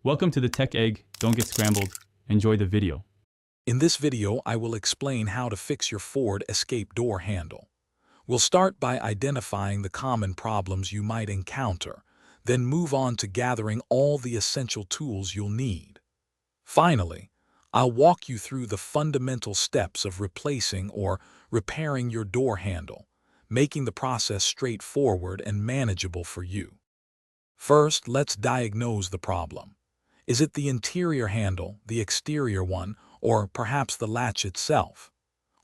Welcome to the Tech Egg. Don't get scrambled. Enjoy the video. In this video, I will explain how to fix your Ford Escape door handle. We'll start by identifying the common problems you might encounter, then move on to gathering all the essential tools you'll need. Finally, I'll walk you through the fundamental steps of replacing or repairing your door handle, making the process straightforward and manageable for you. First, let's diagnose the problem. Is it the interior handle, the exterior one, or perhaps the latch itself?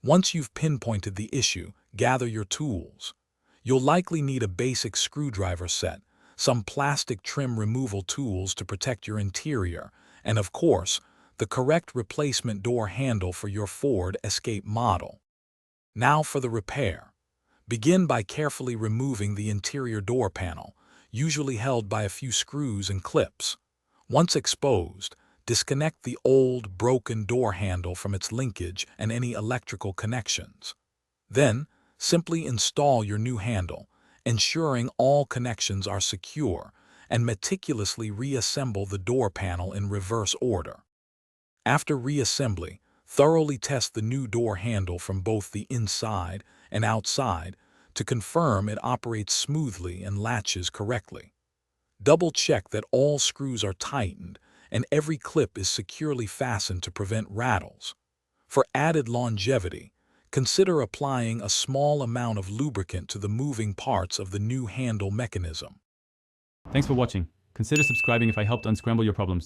Once you've pinpointed the issue, gather your tools. You'll likely need a basic screwdriver set, some plastic trim removal tools to protect your interior, and of course, the correct replacement door handle for your Ford Escape model. Now for the repair. Begin by carefully removing the interior door panel, usually held by a few screws and clips. Once exposed, disconnect the old, broken door handle from its linkage and any electrical connections. Then, simply install your new handle, ensuring all connections are secure, and meticulously reassemble the door panel in reverse order. After reassembly, thoroughly test the new door handle from both the inside and outside to confirm it operates smoothly and latches correctly. Double-check that all screws are tightened and every clip is securely fastened to prevent rattles. For added longevity, consider applying a small amount of lubricant to the moving parts of the new handle mechanism. Thanks for watching. Consider subscribing if I helped unscramble your problems.